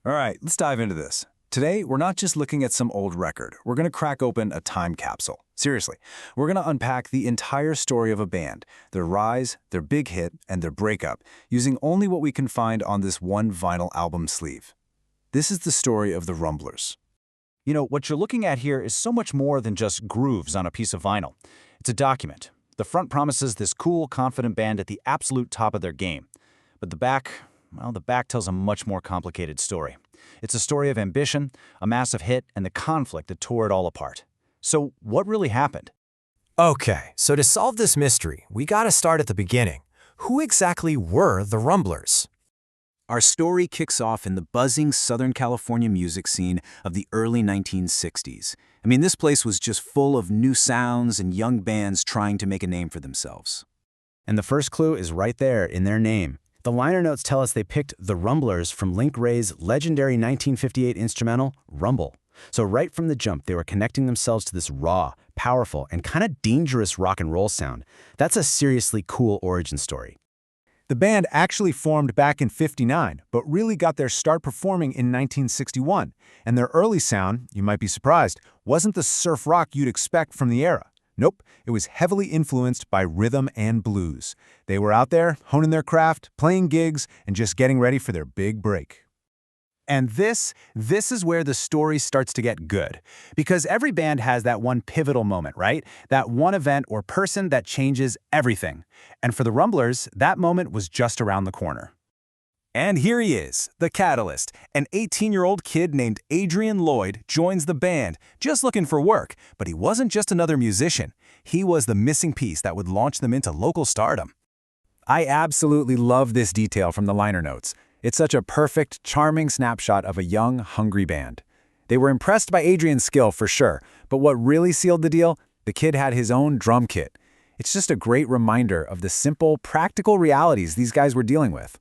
All right, let's dive into this. Today, we're not just looking at some old record. We're going to crack open a time capsule. Seriously, we're going to unpack the entire story of a band, their rise, their big hit, and their breakup, using only what we can find on this one vinyl album sleeve. This is the story of the Rumblers. You know, what you're looking at here is so much more than just grooves on a piece of vinyl. It's a document. The front promises this cool, confident band at the absolute top of their game. But the back, well, the back tells a much more complicated story. It's a story of ambition, a massive hit, and the conflict that tore it all apart. So what really happened? Okay, so to solve this mystery, we gotta start at the beginning. Who exactly were the Rumblers? Our story kicks off in the buzzing Southern California music scene of the early 1960s. I mean, this place was just full of new sounds and young bands trying to make a name for themselves. And the first clue is right there in their name. The liner notes tell us they picked the Rumblers from Link Wray's legendary 1958 instrumental, Rumble. So right from the jump, they were connecting themselves to this raw, powerful, and kind of dangerous rock and roll sound. That's a seriously cool origin story. The band actually formed back in '59, but really got their start performing in 1961. And their early sound, you might be surprised, wasn't the surf rock you'd expect from the era. Nope, it was heavily influenced by rhythm and blues. They were out there, honing their craft, playing gigs, and just getting ready for their big break. And this is where the story starts to get good. Because every band has that one pivotal moment, right? That one event or person that changes everything. And for the Rumblers, that moment was just around the corner. And here he is, the catalyst. An 18-year-old kid named Adrian Lloyd joins the band, just looking for work. But he wasn't just another musician. He was the missing piece that would launch them into local stardom. I absolutely love this detail from the liner notes. It's such a perfect, charming snapshot of a young, hungry band. They were impressed by Adrian's skill for sure, but what really sealed the deal? The kid had his own drum kit. It's just a great reminder of the simple, practical realities these guys were dealing with.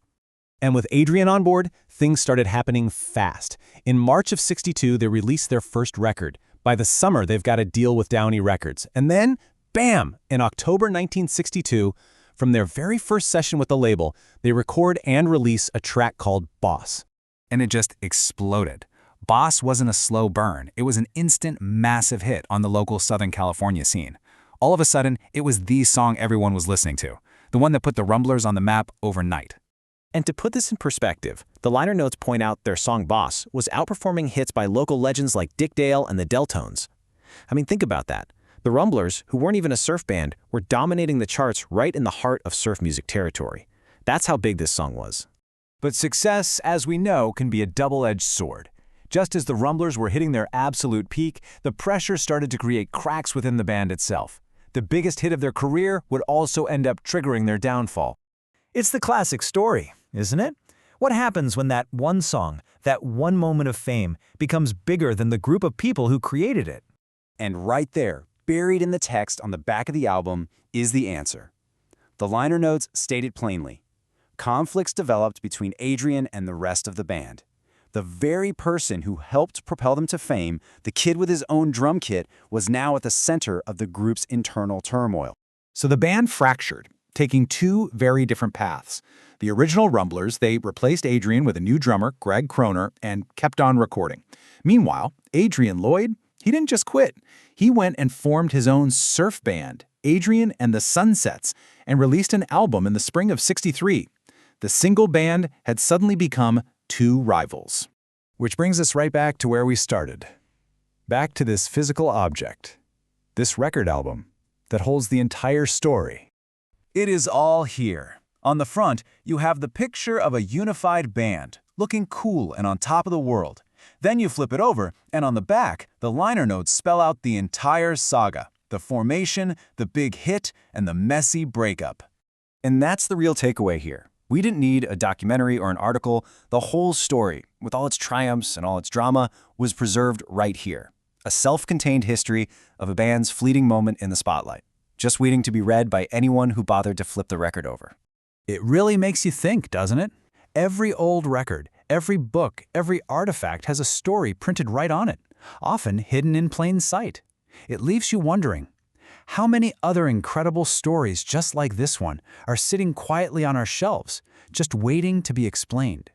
And with Adrian on board, things started happening fast. In March of '62, they released their first record. By the summer, they've got a deal with Downey Records. And then, bam! In October 1962, from their very first session with the label, they record and release a track called Boss. And it just exploded. Boss wasn't a slow burn. It was an instant, massive hit on the local Southern California scene. All of a sudden, it was the song everyone was listening to, the one that put the Rumblers on the map overnight. And to put this in perspective, the liner notes point out their song Boss was outperforming hits by local legends like Dick Dale and the Deltones. I mean, think about that. The Rumblers, who weren't even a surf band, were dominating the charts right in the heart of surf music territory. That's how big this song was. But success, as we know, can be a double-edged sword. Just as the Rumblers were hitting their absolute peak, the pressure started to create cracks within the band itself. The biggest hit of their career would also end up triggering their downfall. It's the classic story, isn't it? What happens when that one song, that one moment of fame, becomes bigger than the group of people who created it? And right there, buried in the text on the back of the album, is the answer. The liner notes state it plainly. Conflicts developed between Adrian and the rest of the band. The very person who helped propel them to fame, the kid with his own drum kit, was now at the center of the group's internal turmoil. So the band fractured, taking two very different paths. The original Rumblers, they replaced Adrian with a new drummer, Greg Kroner, and kept on recording. Meanwhile, Adrian Lloyd, he didn't just quit. He went and formed his own surf band, Adrian and the Sunsets, and released an album in the spring of '63. The single band had suddenly become two rivals. Which brings us right back to where we started. Back to this physical object, this record album that holds the entire story. It is all here. On the front, you have the picture of a unified band, looking cool and on top of the world. Then you flip it over, and on the back, the liner notes spell out the entire saga, the formation, the big hit, and the messy breakup. And that's the real takeaway here. We didn't need a documentary or an article. The whole story, with all its triumphs and all its drama, was preserved right here. A self-contained history of a band's fleeting moment in the spotlight, just waiting to be read by anyone who bothered to flip the record over. It really makes you think, doesn't it? Every old record, every book, every artifact has a story printed right on it, often hidden in plain sight. It leaves you wondering, how many other incredible stories just like this one are sitting quietly on our shelves, just waiting to be explained?